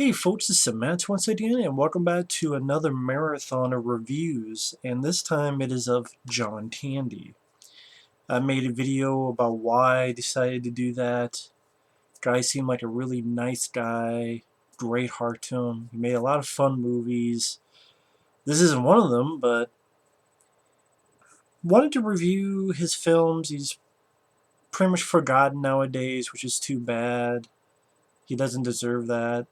Hey folks, it's Matt once again, and welcome back to another marathon of reviews, and this time it is of John Candy. I made a video about why I decided to do that. Guy seemed like a really nice guy, great heart to him. He made a lot of fun movies. This isn't one of them, but wanted to review his films. He's pretty much forgotten nowadays, which is too bad. He doesn't deserve that.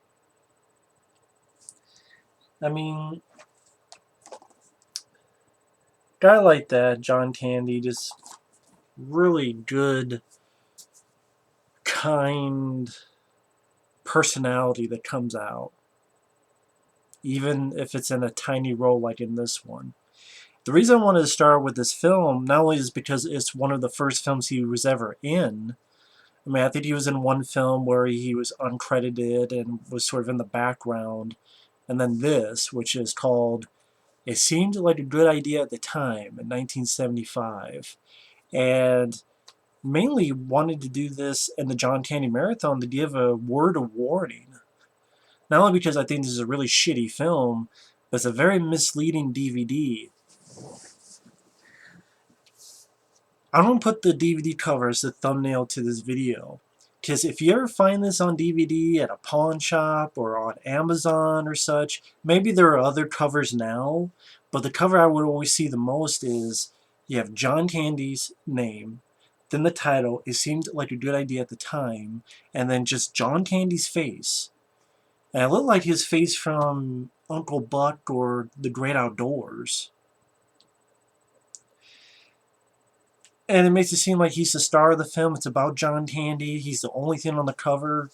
I mean, guy like that, John Candy, just really good, kind personality that comes out, even if it's in a tiny role like in this one. The reason I wanted to start with this film not only is because it's one of the first films he was ever in. I mean, I think he was in one film where he was uncredited and was sort of in the background, and then this, which is called It Seemed Like a Good Idea at the Time in 1975. And mainly wanted to do this in the John Candy Marathon to give a word of warning. Not only because I think this is a really shitty film, but it's a very misleading DVD. I'm going to put the DVD cover as the thumbnail to this video. Because if you ever find this on DVD at a pawn shop or on Amazon or such, maybe there are other covers now, but the cover I would always see the most is you have John Candy's name, then the title, It Seemed Like a Good Idea at the Time, and then just John Candy's face. And it looked like his face from Uncle Buck or The Great Outdoors. And it makes it seem like he's the star of the film. It's about John Candy. He's the only thing on the cover.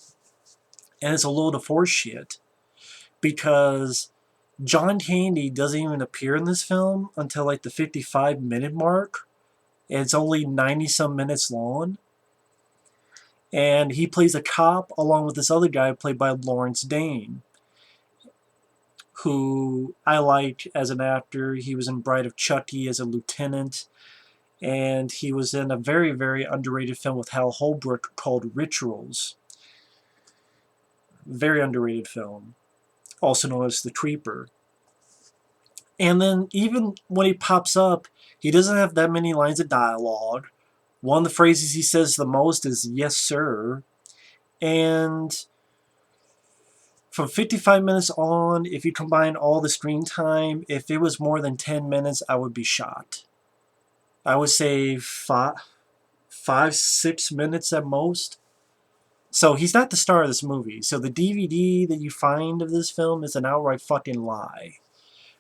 And it's a load of horse shit. Because John Candy doesn't even appear in this film until like the 55-minute mark. And it's only 90-some minutes long. And he plays a cop along with this other guy played by Lawrence Dane, who I liked as an actor. He was in Bride of Chucky as a lieutenant. And he was in a very, very underrated film with Hal Holbrook called Rituals. Very underrated film, also known as The Creeper. And then even when he pops up, he doesn't have that many lines of dialogue. One of the phrases he says the most is, "Yes, sir." And from 55 minutes on, if you combine all the screen time, if it was more than 10 minutes, I would be shocked. I would say 6 minutes at most. So he's not the star of this movie. So the DVD that you find of this film is an outright fucking lie.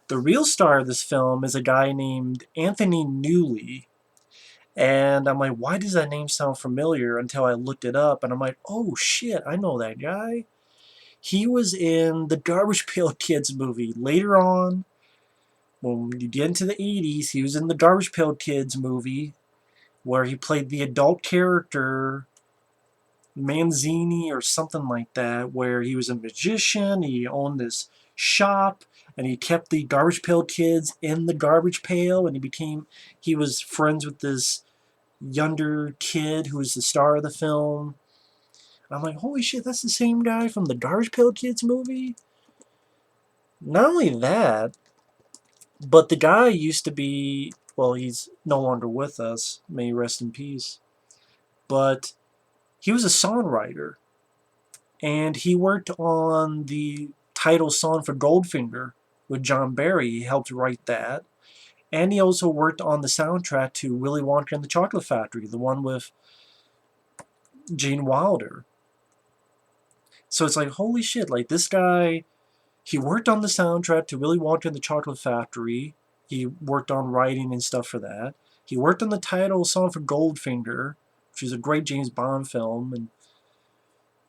The real star of this film is a guy named Anthony Newley. And I'm like, why does that name sound familiar? Until I looked it up, and I'm like, oh shit, I know that guy. He was in the Garbage Pail Kids movie. Later on, when you get into the 80s, he was in the Garbage Pail Kids movie, where he played the adult character Manzini or something like that, where he was a magician, he owned this shop, and he kept the Garbage Pail Kids in the garbage pail, and he was friends with this younger kid who was the star of the film. And I'm like, holy shit, that's the same guy from the Garbage Pail Kids movie? Not only that, but the guy used to be, well, he's no longer with us, may he rest in peace, but he was a songwriter. And he worked on the title song for Goldfinger with John Barry. He helped write that. And he also worked on the soundtrack to Willy Wonka and the Chocolate Factory, the one with Gene Wilder. So it's like, holy shit, like this guy, he worked on the soundtrack to Willy Wonka and the Chocolate Factory. He worked on writing and stuff for that. He worked on the title song for Goldfinger, which is a great James Bond film. And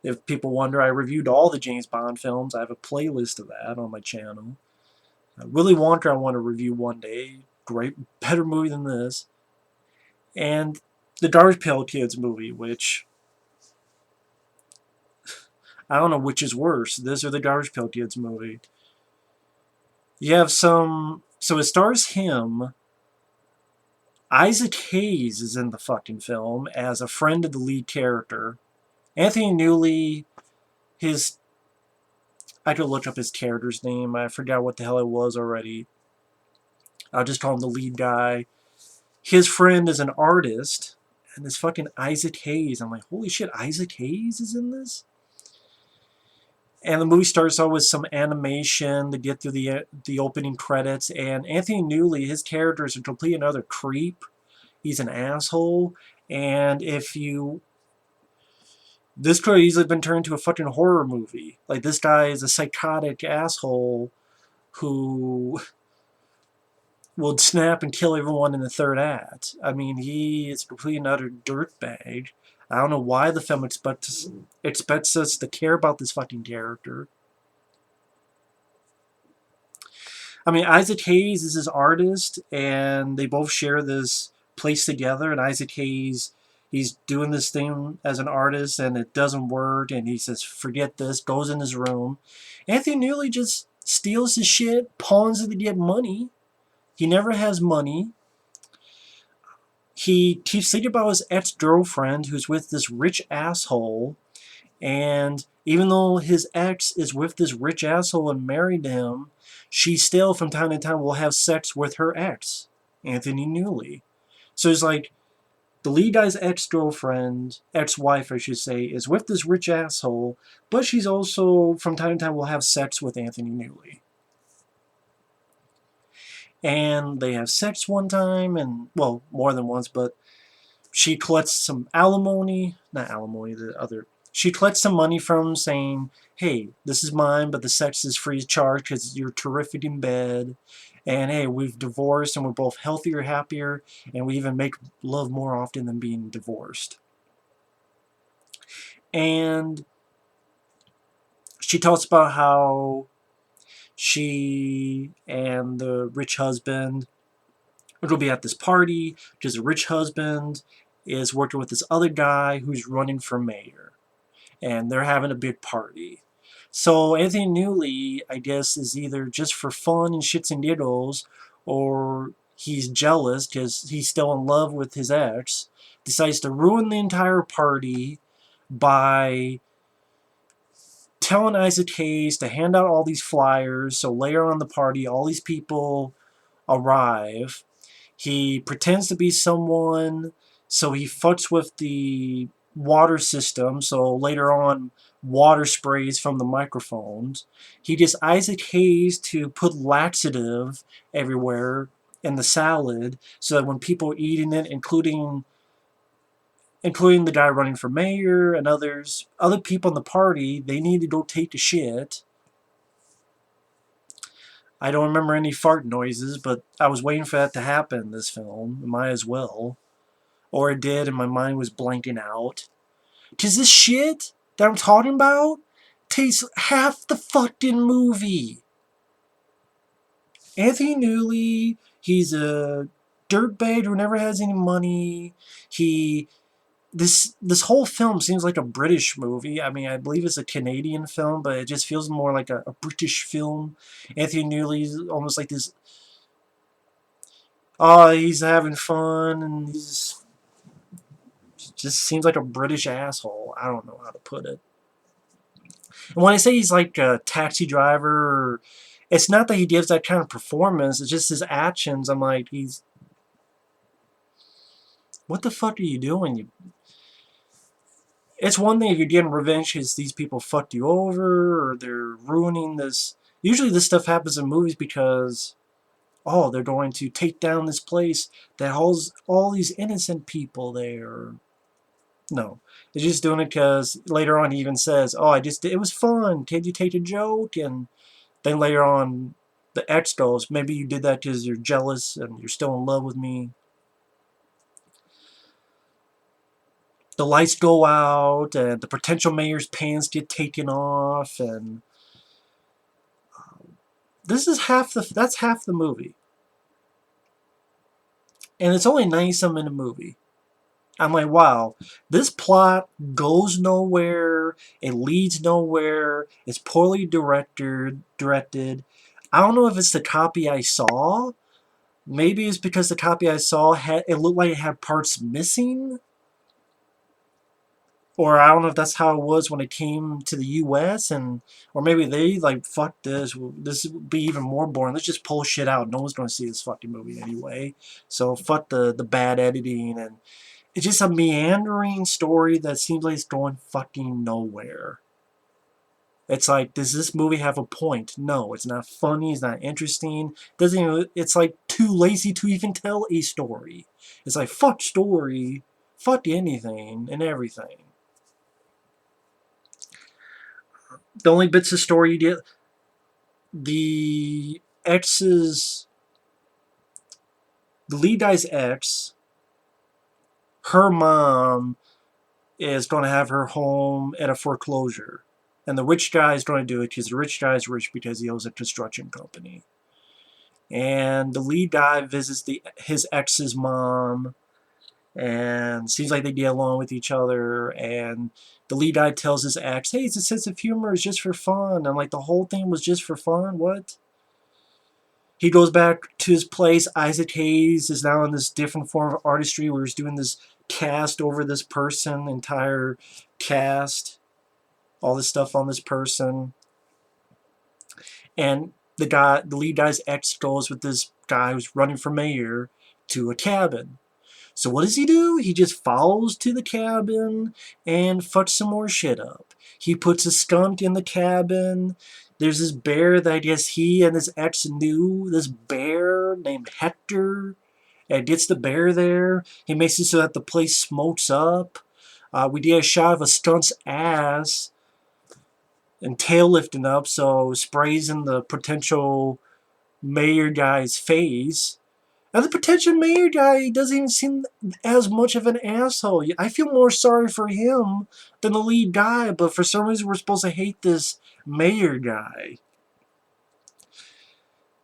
if people wonder, I reviewed all the James Bond films. I have a playlist of that on my channel. Willy Wonka I want to review one day. Great, better movie than this. And the Garbage Pail Kids movie, which I don't know which is worse, this or the Garbage Pail Kids movie. You have so it stars him. Isaac Hayes is in the fucking film as a friend of the lead character. Anthony Newley, his I could look up his character's name. I forgot what the hell it was already. I'll just call him the lead guy. His friend is an artist, and this fucking Isaac Hayes. I'm like, holy shit, Isaac Hayes is in this? And the movie starts out with some animation to get through the opening credits. And Anthony Newley, his character is a complete another creep. He's an asshole. And if you... This could have easily been turned into a fucking horror movie. Like, this guy is a psychotic asshole who will snap and kill everyone in the third act. I mean, he is completely and utter dirtbag. I don't know why the film expects us to care about this fucking character. I mean, Isaac Hayes is his artist, and they both share this place together. And Isaac Hayes, he's doing this thing as an artist, and it doesn't work. And he says, "Forget this." Goes in his room. Anthony Newley just steals his shit, pawns it to get money. He never has money. He keeps thinking about his ex-girlfriend, who's with this rich asshole. And even though his ex is with this rich asshole and married him, she still from time to time will have sex with her ex, Anthony Newley. So it's like the lead guy's ex-girlfriend, ex-wife I should say, is with this rich asshole, but she's also from time to time will have sex with Anthony Newley. And they have sex one time, and well, more than once, but she collects some alimony, not alimony, the other. She collects some money from him saying, "Hey, this is mine, but the sex is free of charge because you're terrific in bed. And hey, we've divorced and we're both healthier, happier, and we even make love more often than being divorced." And she talks about how she and the rich husband will be at this party because the rich husband is working with this other guy who's running for mayor. And they're having a big party. So Anthony Newley, I guess, is either just for fun and shits and giggles, or he's jealous because he's still in love with his ex, decides to ruin the entire party by telling Isaac Hayes to hand out all these flyers, so later on in the party, all these people arrive. He pretends to be someone, so he fucks with the water system, so later on water sprays from the microphones. He gets Isaac Hayes to put laxative everywhere in the salad, so that when people are eating it, including the guy running for mayor and other people in the party, they need to go take a shit. I don't remember any fart noises, but I was waiting for that to happen in this film. It might as well. Or it did, and my mind was blanking out. Because this shit that I'm talking about takes half the fucking movie. Anthony Newley, he's a dirtbag who never has any money. This whole film seems like a British movie. I mean, I believe it's a Canadian film, but it just feels more like a British film. Anthony Newley's almost like this. Oh, he's having fun, and he's just seems like a British asshole. I don't know how to put it. And when I say he's like a taxi driver, it's not that he gives that kind of performance. It's just his actions. I'm like, what the fuck are you doing? It's one thing if you're getting revenge because these people fucked you over or they're ruining this. Usually this stuff happens in movies because, oh, they're going to take down this place that holds all these innocent people there. No. They're just doing it because later on he even says, "Oh, it was fun. Can't you take a joke?" And then later on the ex goes, "Maybe you did that because you're jealous and you're still in love with me." The lights go out, and the potential mayor's pants get taken off, and that's half the movie. And it's only 90-some-minute movie. I'm like, wow, this plot goes nowhere, it leads nowhere, it's poorly directed. I don't know if it's the copy I saw. Maybe it's because the copy I saw it looked like it had parts missing. Or I don't know if that's how it was when it came to the U.S. and or maybe they like fuck this. This would be even more boring. Let's just pull shit out. No one's gonna see this fucking movie anyway. So fuck the bad editing and it's just a meandering story that seems like it's going fucking nowhere. It's like, does this movie have a point? No, it's not funny. It's not interesting. Doesn't even, it's like too lazy to even tell a story. It's like fuck story, fuck anything and everything. The only bits of story you get, the ex's, the lead guy's ex, her mom is going to have her home at a foreclosure. And the rich guy is going to do it because the rich guy is rich because he owns a construction company. And the lead guy visits his ex's mom and seems like they get along with each other. And the lead guy tells his ex, hey, it's a sense of humor. It's just for fun. I'm like, the whole thing was just for fun? What? He goes back to his place. Isaac Hayes is now in this different form of artistry where he's doing this cast over this person, entire cast, all this stuff on this person. And the lead guy's ex goes with this guy who's running for mayor to a cabin. So what does he do? He just follows to the cabin and fucks some more shit up. He puts a skunk in the cabin. There's this bear that I guess he and his ex knew. This bear named Hector. And gets the bear there. He makes it so that the place smokes up. We get a shot of a skunk's ass and tail lifting up, so sprays in the potential mayor guy's face. And the potential mayor guy doesn't even seem as much of an asshole. I feel more sorry for him than the lead guy, but for some reason we're supposed to hate this mayor guy.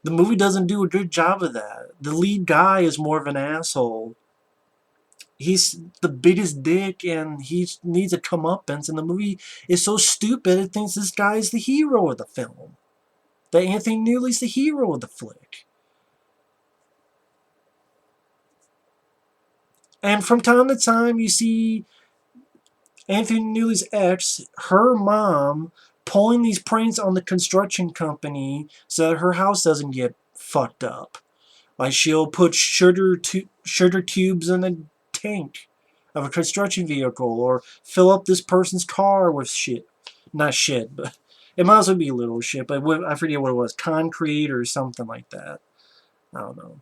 The movie doesn't do a good job of that. The lead guy is more of an asshole. He's the biggest dick and he needs a comeuppance, and the movie is so stupid it thinks this guy is the hero of the film. That Anthony Newley's the hero of the flick. And from time to time, you see Anthony Newley's ex, her mom, pulling these pranks on the construction company so that her house doesn't get fucked up. Like she'll put sugar tubes in a tank of a construction vehicle, or fill up this person's car with shit. Not shit, but it might as well be a little shit. But I forget what it was, concrete or something like that. I don't know.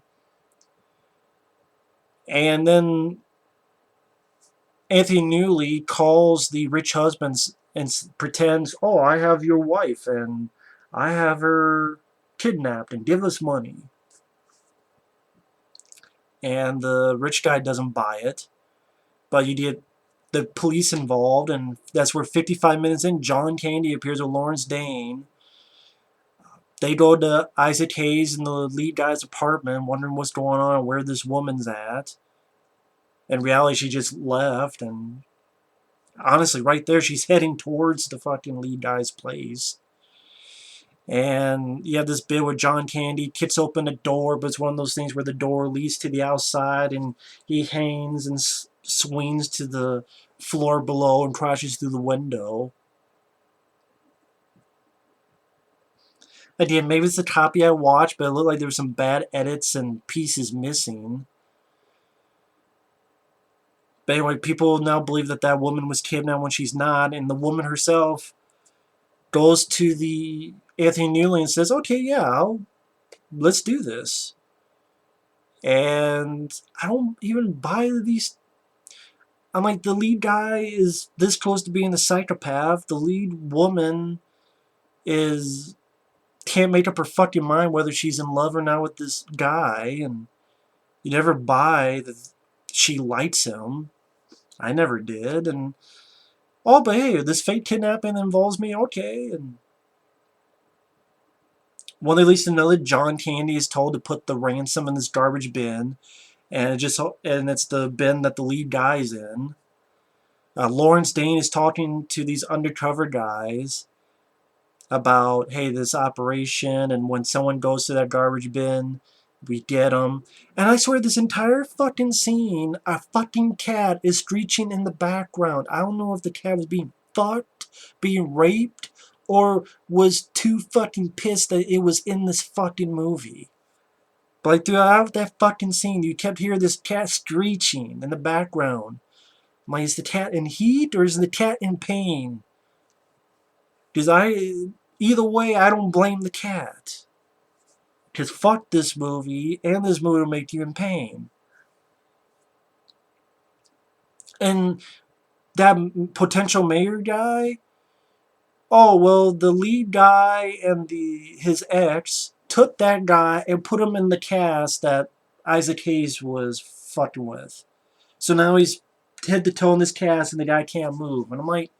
And then Anthony Newley calls the rich husband and pretends, oh, I have your wife and I have her kidnapped and give us money. And the rich guy doesn't buy it. But you get the police involved, and that's where 55 minutes in, John Candy appears with Lawrence Dane. They go to Isaac Hayes and the lead guy's apartment, wondering what's going on and where this woman's at. In reality, she just left, and honestly, right there, she's heading towards the fucking lead guy's place. And you have this bit where John Candy kicks open a door, but it's one of those things where the door leads to the outside, and he hangs and swings to the floor below and crashes through the window. Again, maybe it's the copy I watched, but it looked like there were some bad edits and pieces missing. But anyway, people now believe that that woman was kidnapped when she's not, and the woman herself goes to the Anthony Newley and says, okay, yeah, let's do this. And I don't even buy these. I'm like, the lead guy is this close to being a psychopath. The lead woman is can't make up her fucking mind whether she's in love or not with this guy, and you never buy that she likes him. I never did, and oh, but hey, this fake kidnapping involves me, okay, and when they least know that John Candy is told to put the ransom in this garbage bin, and it's the bin that the lead guy's in. Lawrence Dane is talking to these undercover guys about, hey, this operation, and when someone goes to that garbage bin, We get him. And I swear this entire fucking scene, a fucking cat is screeching in the background. I don't know if the cat was being fucked, being raped, or was too fucking pissed that it was in this fucking movie. But like throughout that fucking scene, you kept hearing this cat screeching in the background. I'm like, is the cat in heat or is the cat in pain? Because either way, I don't blame the cat. Because fuck this movie, and this movie will make you in pain. And that potential mayor guy, oh, well, the lead guy and his ex took that guy and put him in the cast that Isaac Hayes was fucking with. So now he's head to toe in this cast and the guy can't move. And I'm like,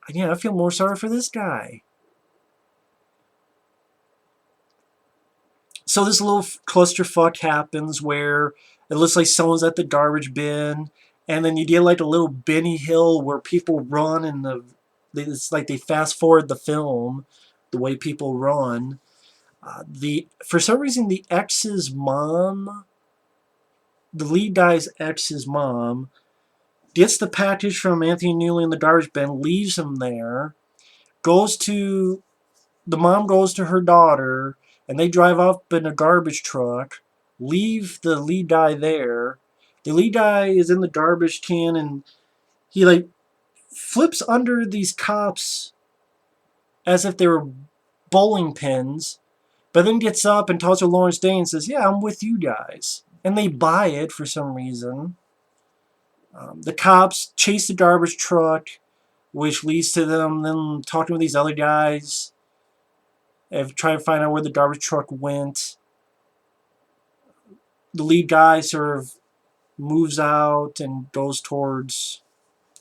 yeah, I feel more sorry for this guy. So this little clusterfuck happens where it looks like someone's at the garbage bin, and then you get like a little Benny Hill where people run and it's like they fast forward the film, the way people run. The for some reason the ex's mom, the lead guy's ex's mom, gets the package from Anthony Newley in the garbage bin, leaves him there, goes to the mom goes to her daughter, and they drive up in a garbage truck, leave the lead guy there. The lead guy is in the garbage can, and he like flips under these cops as if they were bowling pins, but then gets up and talks to Lawrence Dane and says, "Yeah, I'm with you guys." And they buy it for some reason. The cops chase the garbage truck, which leads to them talking with these other guys and trying to find out where the garbage truck went. The lead guy sort of moves out and goes towards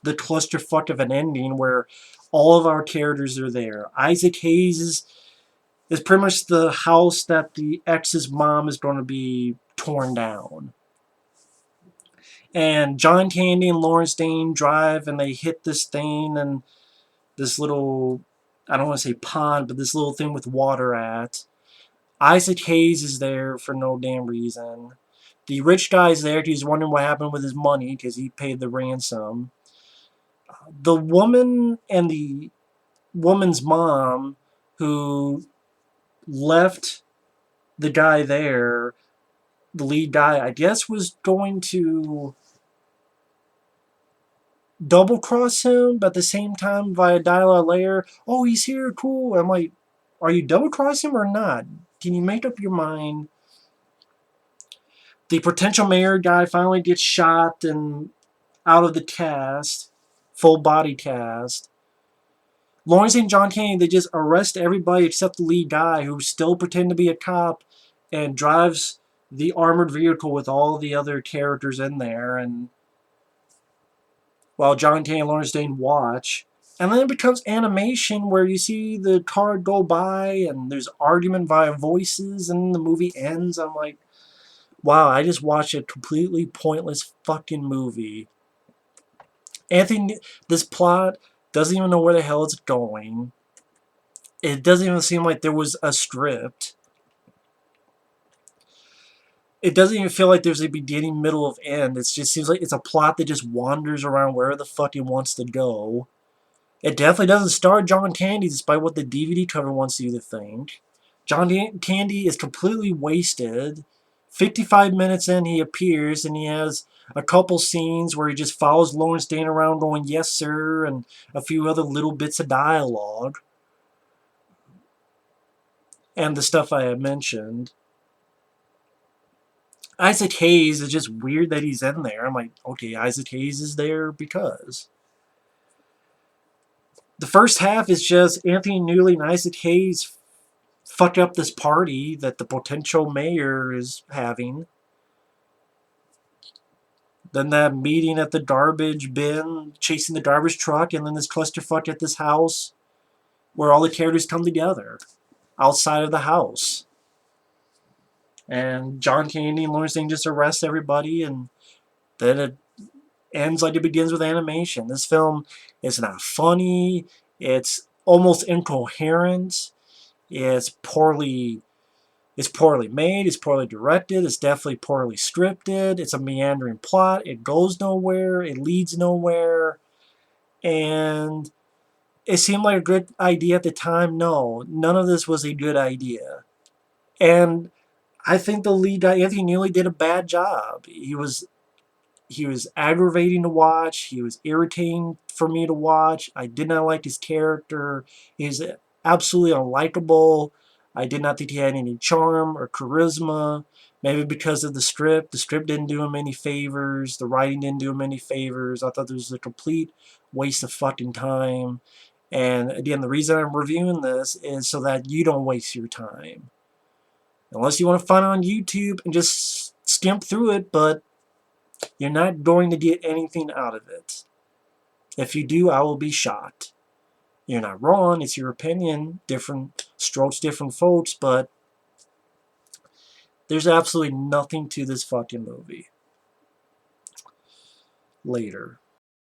the clusterfuck of an ending where all of our characters are there. Isaac Hayes is pretty much the house that the ex's mom is going to be torn down. And John Candy and Lawrence Dane drive and they hit this thing and this little, I don't want to say pond, but this little thing with water at. Isaac Hayes is there for no damn reason. The rich guy's there because he's wondering what happened with his money because he paid the ransom. The woman and the woman's mom who left the guy there, the lead guy, I guess, was going to double cross him, but at the same time, via dialogue later, oh, he's here, cool. I'm like, are you double crossing him or not? Can you make up your mind? The potential mayor guy finally gets shot and out of the cast, full body cast. Lawrence and John Candy, they just arrest everybody except the lead guy who still pretends to be a cop and drives the armored vehicle with all the other characters in there, and while John Candy and Lawrence Dane watch. And then it becomes animation where you see the car go by and there's argument via voices and the movie ends. I'm like, wow, I just watched a completely pointless fucking movie. Anthony, this plot doesn't even know where the hell it's going. It doesn't even seem like there was a script. It doesn't even feel like there's a beginning, middle, of end. It just seems like it's a plot that just wanders around wherever the fuck it wants to go. It definitely doesn't star John Candy, despite what the DVD cover wants you to think. John Candy is completely wasted. 55 minutes in, he appears, and he has a couple scenes where he just follows Lawrence Dane around going, "Yes, sir," and a few other little bits of dialogue. And the stuff I have mentioned. Isaac Hayes is just weird that he's in there. I'm like, okay, Isaac Hayes is there because. The first half is just Anthony Newley and Isaac Hayes fuck up this party that the potential mayor is having. Then that meeting at the garbage bin, chasing the garbage truck, and then this clusterfuck at this house where all the characters come together outside of the house. And John Candy and Lawrence Dane just arrest everybody, and then it ends like it begins with animation. This film is not funny. It's almost incoherent. It's poorly It's poorly made, it's poorly directed, it's definitely poorly scripted, it's a meandering plot, it goes nowhere, it leads nowhere, and it seemed like a good idea at the time. No, none of this was a good idea. And I think the lead guy, Anthony Newley, did a bad job. He was aggravating to watch. He was irritating for me to watch. I did not like his character. He's absolutely unlikable. I did not think he had any charm or charisma. Maybe because of the script. The script didn't do him any favors. The writing didn't do him any favors. I thought this was a complete waste of fucking time. And again, the reason I'm reviewing this is so that you don't waste your time. Unless you want to find it on YouTube and just skimp through it, but you're not going to get anything out of it. If you do, I will be shocked. You're not wrong. It's your opinion. Different strokes, different folks, but there's absolutely nothing to this fucking movie. Later.